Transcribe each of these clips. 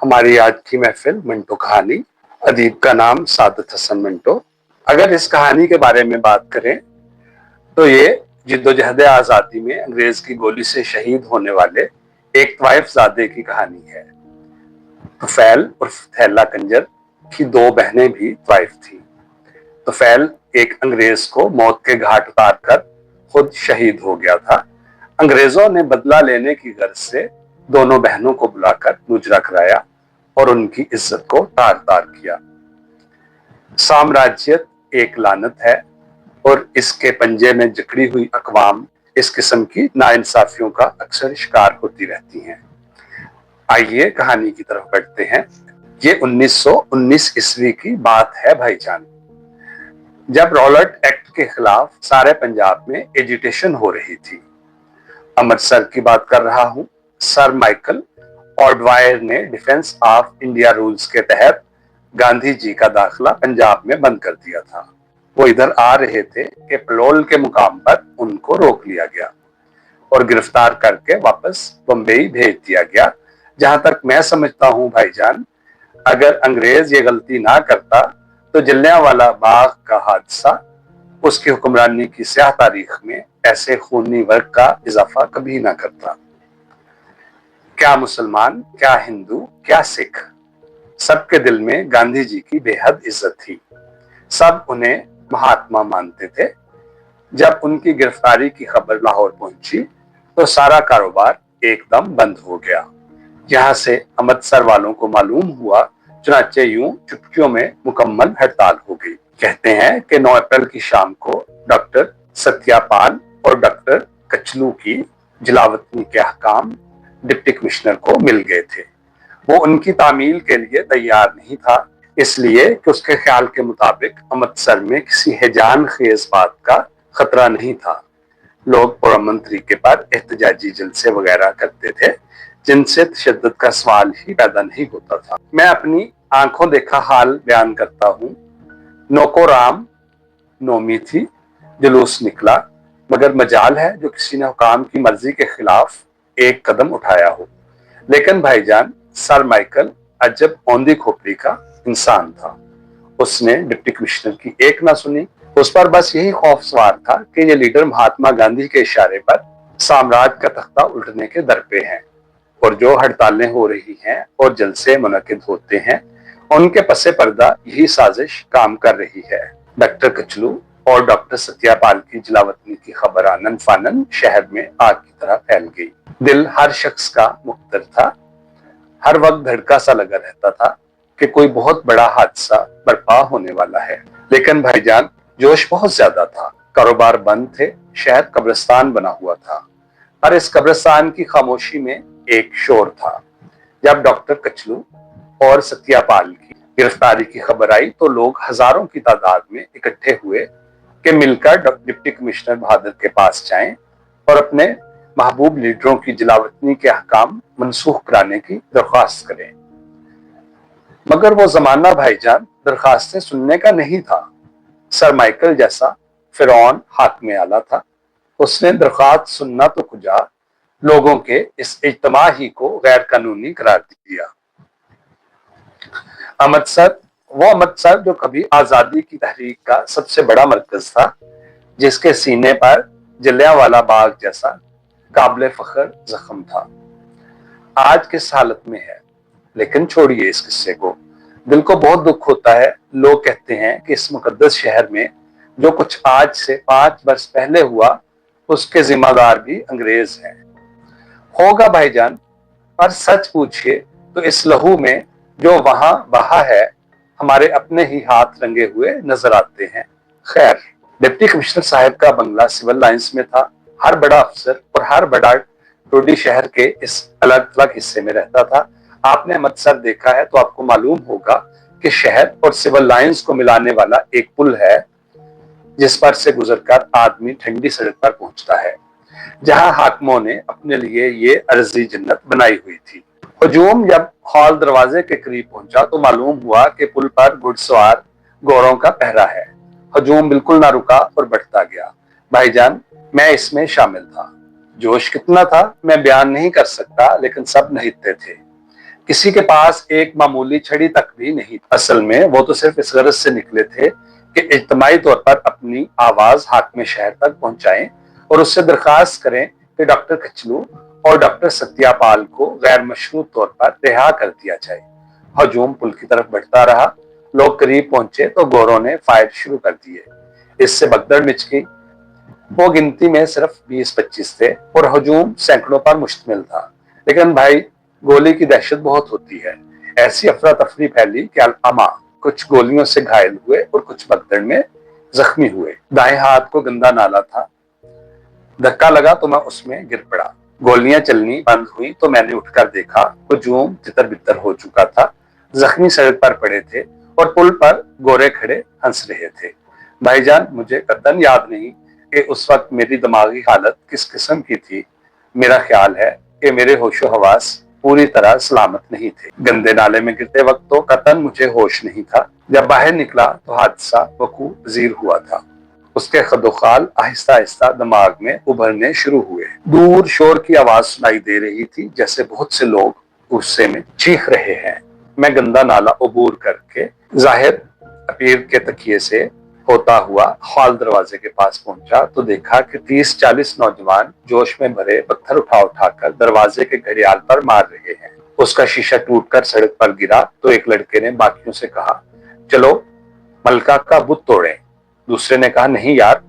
हमारी आज की महफिल मिंटो कहानी। अदीब का नाम सादत हसन मिंटो। अगर इस कहानी के बारे में बात करें तो ये जिद्दोजहद आज़ादी में अंग्रेज की गोली से शहीद होने वाले एक तवाइफजादे की कहानी है। तुफैल उर्फ थैला कंजर की दो बहनें भी तवाइफ थी। तुफैल एक अंग्रेज को मौत के घाट उतार कर खुद शहीद हो गया था। अंग्रेजों ने बदला लेने की गर्ज से दोनों बहनों को बुलाकर मुजरा कराया और उनकी इज्जत को तार तार किया। साम्राज्यत एक लानत है और इसके पंजे में जकड़ी हुई अकवाम इस किस्म की नाइंसाफियों का अक्सर शिकार होती रहती हैं। आइए कहानी की तरफ बढ़ते हैं। ये 1919 ईस्वी की बात है भाईजान, जब रॉलेट एक्ट के खिलाफ सारे पंजाब में एजिटेशन हो रही थी। अमृतसर की बात कर रहा हूं। सर माइकल ऑर्डवायर ने डिफेंस ऑफ इंडिया रूल्स के तहत गांधी जी का दाखिला पंजाब में बंद कर दिया था। वो इधर आ रहे थे कि पलोल के मुकाम पर उनको रोक लिया गया और गिरफ्तार करके वापस बम्बई भेज दिया गया। जहां तक मैं समझता हूं भाईजान, अगर अंग्रेज ये गलती ना करता तो जलियांवाला बाग का हादसा उसकी हुक्मरानी की स्याह तारीख में ऐसे खूनी वर्ग का इजाफा कभी ना करता। क्या मुसलमान, क्या हिंदू, क्या सिख, सबके दिल में गांधी जी की बेहद इज्जत थी। सब उन्हें महात्मा मानते थे। जब उनकी गिरफ्तारी की खबर लाहौर पहुंची तो सारा कारोबार एकदम बंद हो गया। यहाँ से अमृतसर वालों को मालूम हुआ, चुनाचे यूं चुटकियों में मुकम्मल हड़ताल हो गई। कहते हैं कि 9 अप्रैल की शाम को डॉक्टर सत्यापाल और डॉक्टर कचलू की जलावतनी के अहकाम डिप्टी कमिश्नर को मिल गए थे। वो उनकी तामील के लिए तैयार नहीं था, इसलिए कि उसके ख्याल के मुताबिक अमृतसर में किसी हैजान खेज बात का खतरा नहीं था। लोग पुरअमन तरीके पर एहतजाजी जलसे वगैरह करते थे जिनसे तशद्दुद का सवाल ही पैदा नहीं होता था। मैं अपनी आंखों देखा हाल बयान करता हूँ। नौको राम नौमी थी, जुलूस निकला, मगर मजाल है जो किसी ने हुकाम की मर्जी के खिलाफ एक कदम उठाया हो। लेकिन भाईजान, सर माइकल अजब औंधी खोपड़ी का इंसान था। उसने डिप्टी कमिश्नर की एक ना सुनी। उस पर बस यही खौफ सवार था कि ये लीडर महात्मा गांधी के इशारे पर साम्राज्य का तख्ता उल्टने के दर पे हैं और जो हड़तालें हो रही हैं और जलसे मुनक्किद होते हैं, उनके पसे पर्दा यही साजिश काम कर रही है। डॉक्टर कचलू और डॉक्टर सत्यापाल की जलावतनी की खबर आनन फानन शहर में आग की तरह फैल गई। दिल हर शख्स का मुख्तर था। हर वक्त धड़का सा लगा रहता था कि कोई बहुत बड़ा हादसा बर्पा होने वाला है। लेकिन भाईजान, जोश बहुत ज्यादा था। कारोबार बंद थे, शहर कब्रिस्तान बना हुआ था। पर इस कब्रिस्तान की खामोशी में एक शोर था। जब डॉक्टर कचलू और सत्यापाल की गिरफ्तारी की खबर आई तो लोग हजारों की तादाद में इकट्ठे हुए कि मिलकर डिप्टी कमिश्नर बहादुर के पास जाएं और अपने महबूब लीडरों की जलावतनी के अहकाम मनसूख कराने की दरख्वास्त करें। मगर वो जमाना भाईजान दरखास्तें सुनने का नहीं था। सर माइकल जैसा फिरौन हाकिम आला था। उसने दरखास्त सुनना तो कुजा, लोगों के इस इज्तिमा ही को गैर कानूनी करार दिया। अमृतसर जो कभी आजादी की तहरीक का सबसे बड़ा मरकज था, जिसके सीने पर जलियांवाला बाग जैसा काबिल फख्र जख्म था, आज किस हालत में है। लेकिन छोड़िए इस किस्से को। दिल को बहुत दुख होता है। लोग कहते हैं कि इस मुकद्दस शहर में जो कुछ आज से 5 वर्ष पहले हुआ, उसके जिम्मेदार भी अंग्रेज हैं। होगा भाईजान, पर सच पूछिए तो इस लहू में जो वहां बहा है, हमारे अपने ही हाथ रंगे हुए नजर आते हैं। खैर, डिप्टी कमिश्नर साहब का बंगला सिविल लाइंस में था। हर बड़ा अफसर और हर बड़ा टोडी शहर के इस अलग अलग हिस्से में रहता था। आपने अमृतसर देखा है तो आपको मालूम होगा कि शहर और सिविल लाइंस को मिलाने वाला एक पुल है, जिस पर से गुजरकर आदमी ठंडी सड़क पर पहुंचता है, जहां हाकिमों ने अपने लिए ये अर्जी जन्नत बनाई हुई थी। हुजूम जब हॉल दरवाजे के करीब पहुंचा तो मालूम हुआ कि पुल पर घुड़सवार गोरों का पहरा है। हुजूम बिल्कुल ना रुका और बढ़ता गया। भाईजान, मैं इसमें शामिल था। जोश कितना था मैं बयान नहीं कर सकता, लेकिन सब नहित्ते थे। किसी के पास एक मामूली छड़ी तक भी नहीं। असल में वो तो सिर्फ इस गरज से निकले थे कि इज्तिमाई तौर पर अपनी आवाज हाकिम शहर तक पहुंचाएं और उससे दरखास्त करें कि डॉक्टर कचलू और डॉक्टर सत्यापाल को गैर मशरूत तौर पर रिहा कर दिया जाए। हजूम पुल की तरफ बढ़ता रहा। लोग करीब पहुंचे तो गोरों ने फायर शुरू कर दिए। इससे भगदड़ मच गई। वो गिनती में सिर्फ 20-25 थे और हजूम सैकड़ों पर मुश्तमिल था। लेकिन भाई, गोली की दहशत बहुत होती है। ऐसी अफरा तफरी फैली कि अल्लामा कुछ गोलियों से घायल हुए और कुछ भगदड़ में जख्मी हुए। दाएं हाथ को गंदा नाला था। धक्का लगा तो मैं उसमें गिर पड़ा। गोलियां चलनी बंद हुई तो मैंने उठकर देखा। हजूम तितर बितर हो चुका था। जख्मी सड़क पर पड़े थे और पुल पर गोरे खड़े हंस रहे थे। भाईजान, मुझे कतई याद नहीं कि उस वक्त मेरी दिमागी हालत किस किस्म की थी। मेरा ख्याल है कि मेरे होशो हवास पूरी तरह सलामत नहीं थे। गंदे नाले में गिरते वक्त तो कतई मुझे होश नहीं था। जब बाहर निकला तो हादसा वकू पजीर हुआ था। उसके खदोखाल आहिस्ता आहिस्ता दिमाग में उभरने शुरू हुए। दूर शोर की आवाज सुनाई दे रही थी, जैसे बहुत से लोग गुस्से में चीख रहे हैं। मैं गंदा नाला अबूर करके जाहिर पीर के तकिए से होता हुआ हॉल दरवाजे के पास पहुंचा तो देखा कि 30-40 नौजवान जोश में भरे पत्थर उठा उठाकर दरवाजे के घड़ियाल पर मार रहे हैं। उसका शीशा टूटकर सड़क पर गिरा तो एक लड़के ने बाकियों से कहा, चलो मलका का बुत तोड़ें। दूसरे ने कहा, नहीं यार,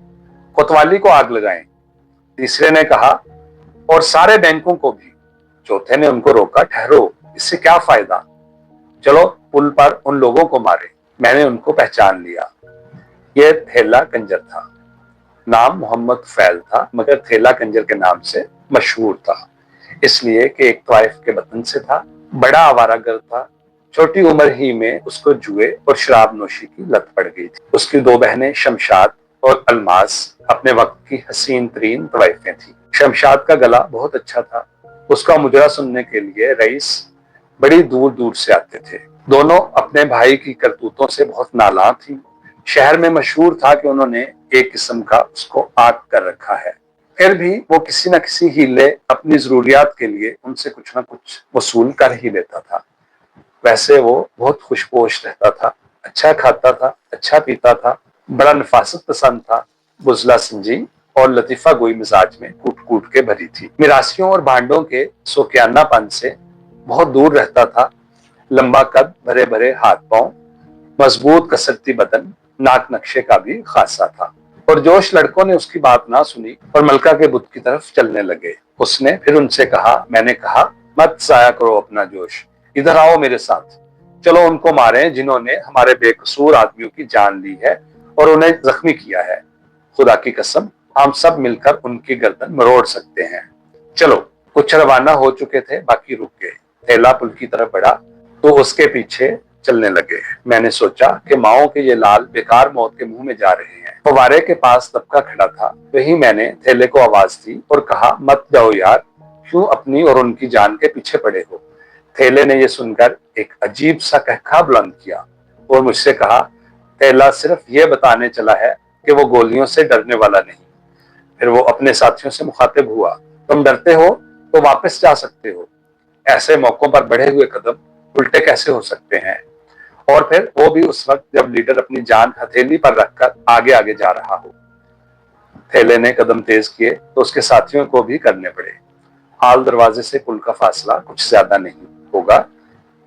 कोतवाली को आग लगाएं। तीसरे ने कहा, और सारे बैंकों को भी। चौथे ने उनको रोका, ठहरो, इससे क्या फायदा, चलो पुल पर उन लोगों को मारे। मैंने उनको पहचान लिया। यह थेला कंजर था। नाम मोहम्मद फैल था, मगर थेला कंजर के नाम से मशहूर था, इसलिए कि एक तवाइफ के वतन से था। बड़ा आवारागर्द था। छोटी उम्र ही में उसको जुए और शराब नोशी की लत पड़ गई थी। उसकी दो बहनें शमशाद और अलमास अपने वक्त की हसीन तरीन तवाइफें थी। शमशाद का गला बहुत अच्छा था। उसका मुजरा सुनने के लिए रईस बड़ी दूर दूर से आते थे। दोनों अपने भाई की करतूतों से बहुत नालां थी। शहर में मशहूर था कि उन्होंने एक किस्म का उसको आग कर रखा है। फिर भी वो किसी न किसी हीले अपनी जरूरियात के लिए उनसे कुछ न कुछ वसूल कर ही लेता था। वैसे वो बहुत खुशपोश रहता था, अच्छा खाता था, अच्छा पीता था, बड़ा नफासत पसंद था। बुजला संजी और लतीफा गोई मिजाज में कूट कूट के भरी थी। मिरासियों और भांडों के सोकियानापन से बहुत दूर रहता था। लंबा कद, भरे भरे हाथ पांव, मजबूत कसरती बदन, नाक नक्शे का भी खासा था। और जोश लड़कों ने उसकी बात ना सुनी और मलका के बुत की तरफ चलने लगे। उसने फिर उनसे कहा, मैंने कहा, मत जाया करो अपना जोश, इधर आओ मेरे साथ। चलो उनको मारें जिन्होंने हमारे बेकसूर आदमियों की जान ली है और उन्हें जख्मी किया है। खुदा की कसम, हम सब मिलकर उनकी गर्दन मरोड़ सकते हैं। चलो। कुछ रवाना हो चुके थे, बाकी रुक गए। थैला पुल की तरफ बढ़ा तो उसके पीछे चलने लगे। मैंने सोचा कि माओ के ये लाल बेकार मौत के मुंह में जा रहे हैं। फवारे के पास तबका खड़ा था, वही मैंने थैले को आवाज दी और कहा, मत जाओ यार, क्यों अपनी और उनकी जान के पीछे पड़े हो। थैले ने यह सुनकर एक अजीब सा कहका बुलंद किया और मुझसे कहा, थैला सिर्फ ये बताने चला है कि वो गोलियों से डरने वाला नहीं। फिर वो अपने साथियों से मुखातिब हुआ, तुम डरते हो तो वापस जा सकते हो। ऐसे मौकों पर बढ़े हुए कदम उल्टे कैसे हो सकते हैं। और फिर वो भी उस वक्त जब लीडर अपनी जान हथेली पर रखकर आगे आगे जा रहा हो। थैले ने कदम तेज किए तो उसके साथियों को भी करने पड़े। हाल दरवाजे से पुल का फासला कुछ ज्यादा नहीं होगा,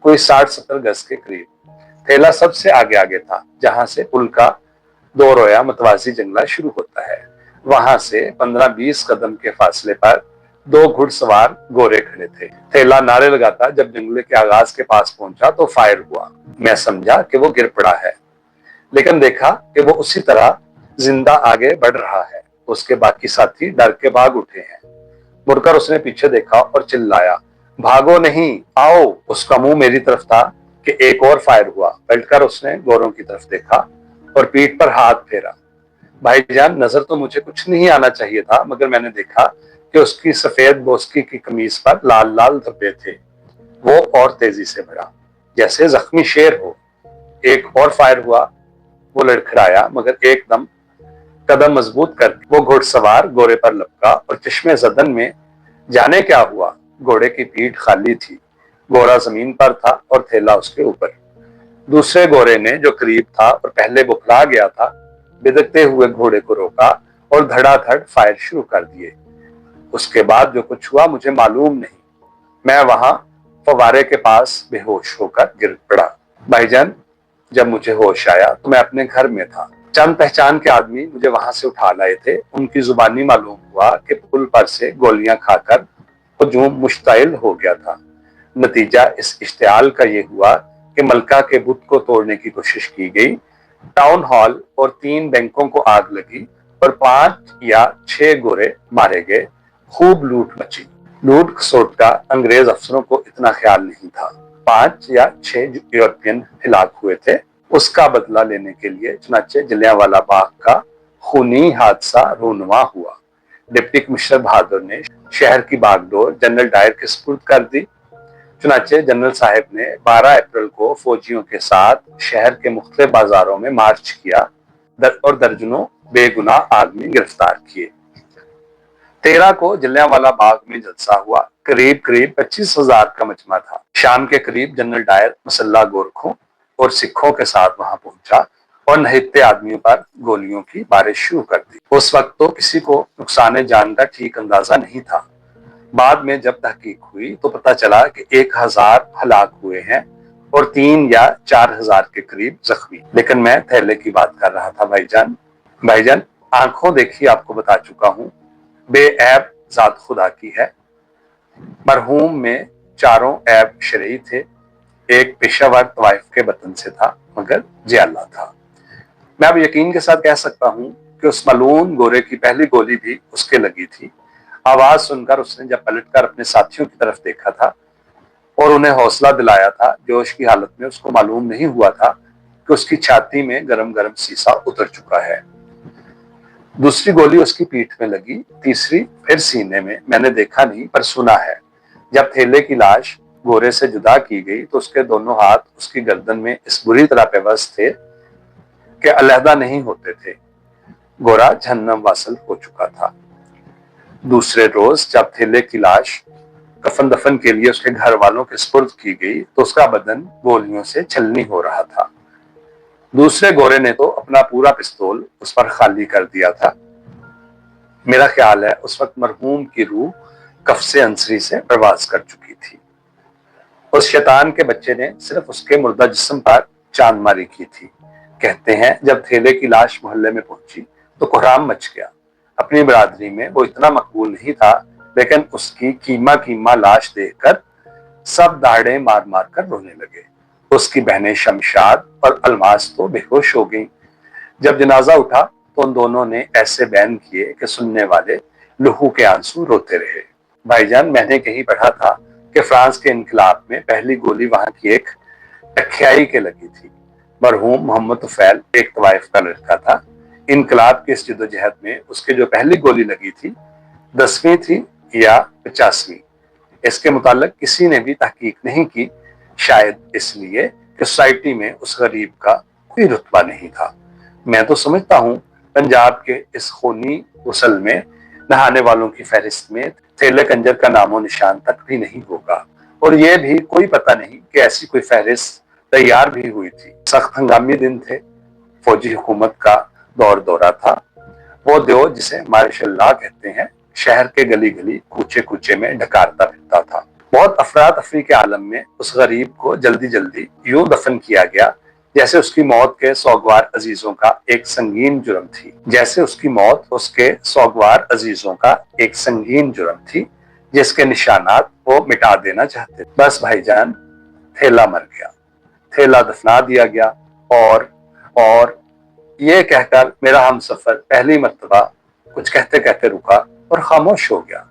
कोई 60-70 गज के करीब। थैला सबसे आगे आगे था, जहां से पुल का दो रोया मतवाजी जंगला शुरू होता है। वहां से 15-20 कदम के फासले पर दो घुड़सवार गोरे खड़े थे। थैला नारे लगाता जब जंगले के आगाज के पास पहुंचा तो फायर हुआ। मैं समझा कि वो गिर पड़ा है, लेकिन देखा कि वो उसी तरह जिंदा आगे बढ़ रहा है। उसके बाकी साथी डर के भाग उठे हैं। मुड़कर उसने पीछे देखा और चिल्लाया, भागो नहीं, आओ। उसका मुंह मेरी तरफ था कि एक और फायर हुआ। पलटकर उसने गोरों की तरफ देखा और पीठ पर हाथ फेरा। भाईजान, नजर तो मुझे कुछ नहीं आना चाहिए था, मगर मैंने देखा कि उसकी सफेद बोस्की की कमीज पर लाल लाल धब्बे थे। वो और तेजी से बढ़ा, जैसे जख्मी शेर हो। एक और फायर हुआ। वो लड़खड़ाया, मगर एकदम कदम मजबूत करके वो घुड़सवार गोरे पर लपका और चश्मे जदन में जाने क्या हुआ। घोड़े की पीठ खाली थी। गोरा जमीन पर था और थैला उसके ऊपर। दूसरे गोरे ने, जो करीब था और पहले बुखला गया था, बिदकते हुए घोड़े को रोका और धड़ाधड़ फायर शुरू कर दिए। उसके बाद जो कुछ हुआ मुझे मालूम नहीं। मैं वहां फवारे के पास बेहोश होकर गिर पड़ा। भाईजान, जब मुझे होश आया तो मैं अपने घर में था। चंद पहचान के आदमी मुझे वहां से उठा लाए थे। उनकी जुबानी मालूम हुआ कि पुल पर से गोलियां खाकर हुजूम मुश्तइल हो गया था। नतीजा इस इश्तियाल का ये हुआ कि मलका के बुत को तोड़ने की कोशिश की गई, टाउन हॉल और 3 बैंकों को आग लगी और 5 या 6 गोरे मारे गए। खूब लूट मची। लूट खसोट का अंग्रेज अफसरों को इतना ख्याल नहीं था। 5 या 6 यूरोपियन हिलाक हुए थे। उसका बदला लेने के लिए चुनाचे जलियांवाला बाग का खूनी हादसा रूनुमा हुआ। डिप्टी कमिश्नर बहादुर ने शहर की बागडोर जनरल डायर के सुपुर्द कर दी। चुनाचे जनरल साहब ने 12 अप्रैल को फौजियों के साथ शहर के मुख्तलिफ बाजारों में मार्च किया और दर्जनों बेगुनाह आदमी गिरफ्तार किए। 13 को जलियांवाला बाग में जलसा हुआ। करीब 25,000 का मजमा था। शाम के करीब जनरल डायर मुसल्ला गोरखों और सिखों के साथ वहां पहुंचा और नहित्ते आदमियों पर गोलियों की बारिश शुरू कर दी। उस वक्त तो किसी को नुकसान जान का ठीक अंदाजा नहीं था। बाद में जब तहकीक हुई तो पता चला कि 1000 हलाक हुए हैं और 3 या 4,000 के करीब जख्मी। लेकिन मैं थैले की बात कर रहा था भाईजान, आंखों देखी आपको बता चुका हूँ, बेऐब जात खुदा की है। मरहूम में 4 ऐब शरई थे। एक पेशावर तवाइफ के वतन से था मगर जियाला था। मैं अब यकीन के साथ कह सकता हूँ कि उस मलून गोरे की पहली गोली भी उसके लगी थी। आवाज सुनकर उसने जब पलटकर अपने साथियों की तरफ देखा था और उन्हें हौसला दिलाया था, जोश की हालत में उसको मालूम नहीं हुआ था कि उसकी छाती में गरम गरम सीसा उतर चुका है। दूसरी गोली उसकी पीठ में लगी, तीसरी फिर सीने में। मैंने देखा नहीं पर सुना है। जब थैले की लाश गोरे से जुदा की गई तो उसके दोनों हाथ उसकी गर्दन में इस बुरी तरह पेवस्त थे कि अलहदा नहीं होते थे। गोरा जहन्नम वासल हो चुका था। दूसरे रोज जब थैले की लाश कफन दफन के लिए उसके घर वालों के सुपुर्द की गई तो उसका बदन गोलियों से छलनी हो रहा था। दूसरे गोरे ने तो अपना पूरा पिस्तौल उस पर खाली कर दिया था। मेरा ख्याल है उस वक्त मरहूम की रूह कफ्से अंसरी से प्रवास कर चुकी थी। उस शैतान के बच्चे ने सिर्फ उसके मुर्दा जिस्म पर चांदमारी की थी। कहते हैं जब थैले की लाश मोहल्ले में पहुंची तो कोहराम मच गया। अपनी बरादरी में वो इतना मकबूल नहीं था, लेकिन उसकी कीमा लाश देखकर सब दाढ़े मार मार कर रोने लगे। उसकी बहनें शमशाद और अलमास तो बेहोश हो गईं। जब जनाजा उठा तो उन दोनों ने ऐसे बैन किए कि सुनने वाले लहू के आंसू रोते रहे। भाईजान, मैंने कहीं पढ़ा था कि फ्रांस के इनकलाब में पहली गोली वहां की एक टख्याई के लगी थी। मरहूम मोहम्मद तुफैल एक तवाइफ का लड़का था। इनकलाब की इस जद्दोजहद में उसके जो पहली गोली लगी थी 10वीं थी या 50वीं, इसके मुताल्लिक किसी ने भी तहकीक नहीं की। शायद इसलिए कि सोसाइटी में उस गरीब का कोई रुतबा नहीं था। मैं तो समझता हूँ पंजाब के इस खूनी गुसल में नहाने वालों की फहरिस्त में थैले कंजर का नामो निशान तक भी नहीं होगा, और ये भी कोई पता नहीं कि ऐसी कोई फहरिस्त तैयार भी हुई थी। सख्त हंगामी दिन थे। फौजी हुकूमत का दौर दौरा था। वो दो जिसे मार्शल लॉ कहते हैं शहर के गली गली कूचे कूचे में ढकारता फिरता था। बहुत अफरा तफरी के आलम में उस गरीब को जल्दी जल्दी यूं दफन किया गया जैसे उसकी मौत के सौगवार अजीजों का एक संगीन जुर्म थी। जिसके निशानात वो मिटा देना चाहते। बस भाईजान, थैला मर गया, थैला दफना दिया गया। और ये कहकर मेरा हमसफर पहली मर्तबा कुछ कहते कहते रुका और खामोश हो गया।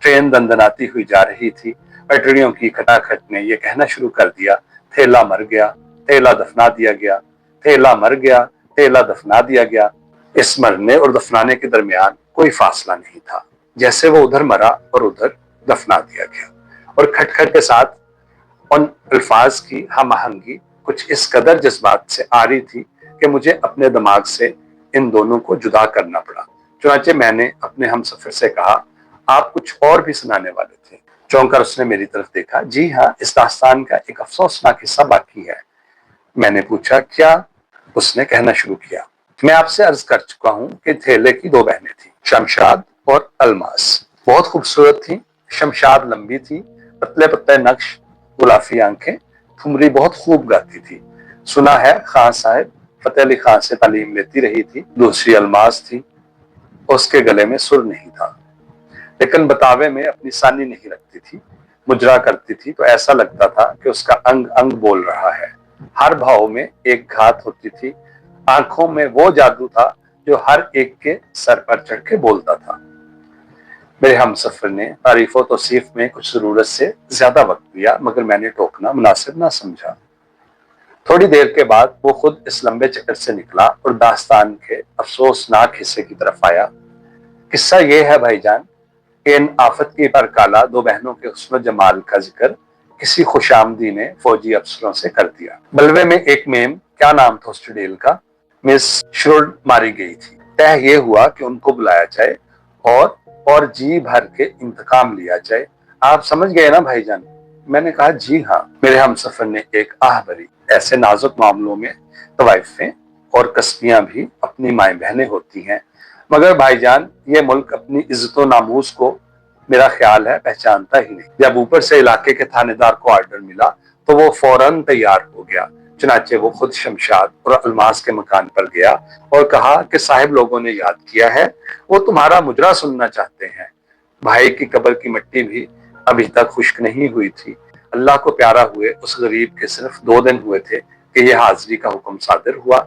ट्रेन दंदनाती हुई जा रही थी। पटरियों की खटाखट ने यह कहना शुरू कर दिया, थैला मर गया, थैला दफना दिया गया, थैला मर गया, थैला दफना दिया गया। इस मरने और दफनाने के दरमियान कोई फासला नहीं था, जैसे वो उधर मरा और उधर दफना दिया गया। और खटखट के साथ उन अल्फाज की हमआहंगी कुछ इस कदर जज्बात से आ रही थी कि मुझे अपने दिमाग से इन दोनों को जुदा करना पड़ा। चुनांचे मैंने अपने हमसफर से कहा, आप कुछ और भी सुनाने वाले थे। चौंक कर उसने मेरी तरफ देखा। जी हाँ, इस दास्तान का एक अफसोसनाक हिस्सा बाकी है। मैंने पूछा, क्या? उसने कहना शुरू किया। मैं आपसे अर्ज कर चुका हूँ कि थेले की दो बहनें थी, शमशाद और अलमास। बहुत खूबसूरत थी। शमशाद लंबी थी, पतले पतले नक्श, गुलाफी आंखें, ठुमरी बहुत खूब गाती थी। सुना है खान साहब फतेह अली खान से तालीम लेती रही थी। दूसरी अलमास थी, उसके गले में सुर नहीं था, लेकिन बतावे में अपनी सानी नहीं रखती थी। मुजरा करती थी तो ऐसा लगता था कि उसका अंग अंग बोल रहा है। हर भाव में एक घात होती थी। आंखों में वो जादू था जो हर एक के सर पर चढ़ के बोलता था। मेरे हमसफर ने तारीफ और तौसीफ में कुछ जरूरत से ज्यादा वक्त दिया, मगर मैंने टोकना मुनासिब ना समझा। थोड़ी देर के बाद वो खुद इस लंबे चक्कर से निकला और दास्तान के अफसोसनाक हिस्से की तरफ आया। किस्सा ये है भाईजान, इन आफत की पर काला दो बहनों के हुस्न जमाल का जिक्र किसी खुशामदी ने फौजी अफसरों से कर दिया। बलवे में एक मेम, क्या नाम था उस चुड़ैल का, मिस श्रुड मारी गई थी। तय ये हुआ कि उनको बुलाया जाए और जी भर के इंतकाम लिया जाए। आप समझ गए ना भाईजान? मैंने कहा, जी हाँ। मेरे हमसफर ने एक आह भरी। ऐसे नाजुक मामलों में तवाइफें और कस्बियां भी अपनी माएँ बहनें होती हैं, मगर भाईजान ये मुल्क अपनी इज्जत नामूस को मेरा ख्याल है पहचानता ही नहीं। जब ऊपर से इलाके के थानेदार को ऑर्डर मिला तो वो फौरन तैयार हो गया। चुनाचे वो खुद शमशाद और अलमास के मकान पर गया और कहा कि साहिब लोगों ने याद किया है, वो तुम्हारा मुजरा सुनना चाहते हैं। भाई की कब्र की मिट्टी भी अभी तक खुश्क नहीं हुई थी। अल्लाह को प्यारा हुए उस गरीब के सिर्फ 2 दिन हुए थे कि ये हाजिरी का हुक्म सादिर हुआ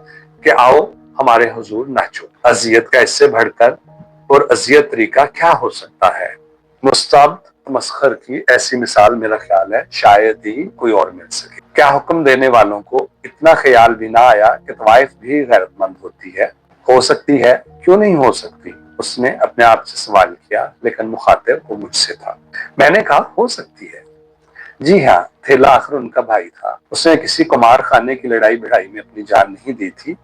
कि आओ हमारे हुजूर नाचो। अजियत का इससे बढ़कर और अजियत तरीका क्या हो सकता है? मुस्ताब मस्खर की ऐसी मिसाल मेरा ख्याल है शायद ही कोई और मिल सके। क्या हुक्म देने वालों को इतना ख्याल भी ना आया कि तवाइफ भी गैरतमंद होती है? हो सकती है, क्यों नहीं हो सकती? उसने अपने आप से सवाल किया, लेकिन मुखातिब वो मुझसे था। मैंने कहा, हो सकती है। जी हाँ, थेला आखिर उनका भाई था। उसने किसी कुमार खाने की लड़ाई भिड़ाई में अपनी जान नहीं दी थी।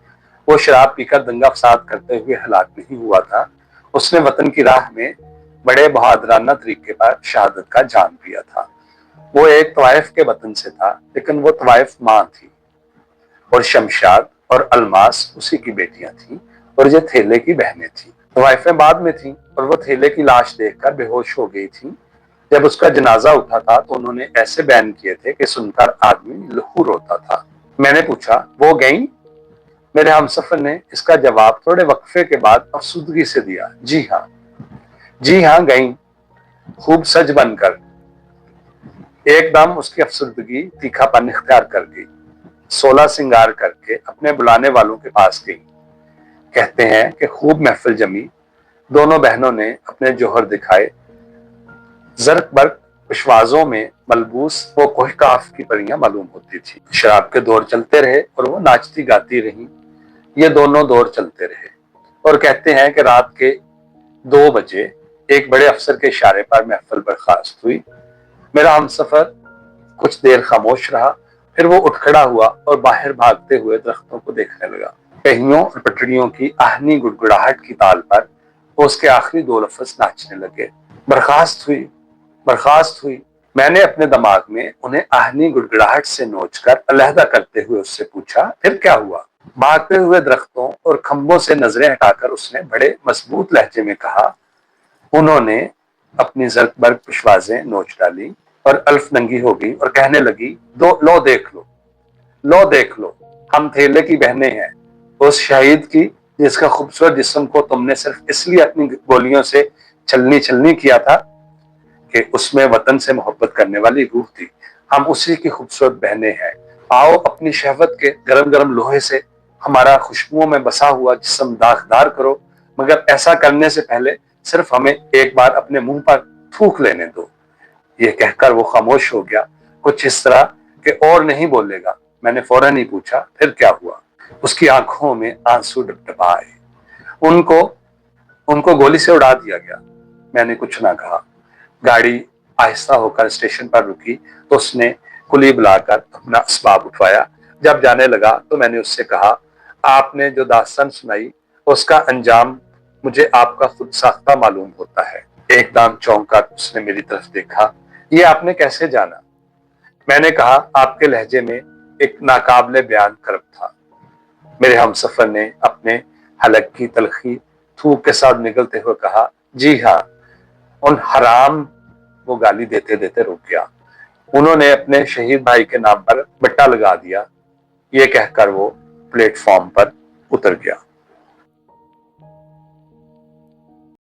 वो शराब पीकर दंगा फसाद करते हुए हलाक नहीं हुआ था। उसने वतन की राह में बड़े बहादुराना तरीके पर शहादत का जाम पिया था। वो एक तवाइफ के वतन से था, लेकिन वो तवाइफ माँ थी और शमशाद और अलमास उसी की बेटियां थी और ये थेले की बहनें थी। तवाइफें बाद में थी और वो थेले की लाश देखकर बेहोश हो गई थी। जब उसका जनाजा उठा था तो उन्होंने ऐसे बयान किए थे कि सुनकर आदमी लहू रोता था। मैंने पूछा, वो गई? मेरे हमसफर ने इसका जवाब थोड़े वक्फे के बाद अफसुदगी से दिया। जी हाँ गई, खूब सज बनकर। एकदम उसकी अफसुदगी तीखापन इख्तियार कर गई। 16 सिंगार करके अपने बुलाने वालों के पास गई। कहते हैं कि खूब महफिल जमी। दोनों बहनों ने अपने जोहर दिखाए। जर्क बर्क विश्वासों में मलबूस वो कोहकाफ की परियां मालूम होती थी। शराब के दौर चलते रहे और वो नाचती गाती रही। ये दोनों दौर चलते रहे और कहते हैं कि रात के 2 बजे एक बड़े अफसर के इशारे पर महफिल बर्खास्त हुई। मेरा हमसफर कुछ देर खामोश रहा, फिर वो उठ खड़ा हुआ और बाहर भागते हुए दरख्तों को देखने लगा। पहियों और पटड़ियों की आहनी गुड़गुड़ाहट की ताल पर वो उसके आखिरी 2 लफ्ज नाचने लगे। बर्खास्त हुई, बर्खास्त हुई। मैंने अपने दिमाग में उन्हें आहनी गुड़गुड़ाहट से नोचकर अलहदा करते हुए उससे पूछा, फिर क्या हुआ? भागते हुए दरख्तों और खंभों से नजरें हटाकर उसने बड़े मजबूत लहजे में कहा, उन्होंने अपनी जर्क बर्क पिशवाजें नोच डाली और अल्फ नंगी हो गई और कहने लगी, लो देख लो, लो देख लो, हम थेले की बहनें हैं, उस शहीद की जिसका खूबसूरत जिस्म को तुमने सिर्फ इसलिए अपनी गोलियों से छलनी किया था कि उसमें वतन से मोहब्बत करने वाली रूह थी। हम उसी की खूबसूरत बहनें हैं। आओ अपनी शहवत के गरम गरम लोहे से हमारा खुशबुओं में बसा हुआ जिस्म दागदार करो, मगर ऐसा करने से पहले सिर्फ हमें एक बार अपने मुंह पर थूक लेने दो। ये कहकर वो खामोश हो गया, कुछ इस तरह कि और नहीं बोलेगा। मैंने फौरन ही पूछा, फिर क्या हुआ? उसकी आंखों में आंसू डबडबाए। उनको उनको गोली से उड़ा दिया गया। मैंने कुछ ना कहा। गाड़ी आहिस्ता होकर स्टेशन पर रुकी तो उसने कुली बुलाकर अपना असबाब उठवाया। जब जाने लगा तो मैंने उससे कहा, आपने जो दास्तान सुनाई उसका अंजाम मुझे आपका खुद साख्ता मालूम होता है। एकदम चौंक कर उसने मेरी तरफ देखा। یہ آپ نے کیسے جانا؟ میں نے کہا آپ کے لہجے میں ایک ناقابل بیان کرب تھا۔ میرے ہمسفر نے اپنے حلق کی تلخی تھوک کے ساتھ نگلتے ہوئے کہا، جی ہاں، ان حرام۔ وہ گالی دیتے دیتے رک گیا۔ انہوں نے اپنے شہید بھائی کے نام پر بٹا لگا دیا۔ یہ کہہ کر وہ پلیٹ فارم پر اتر گیا۔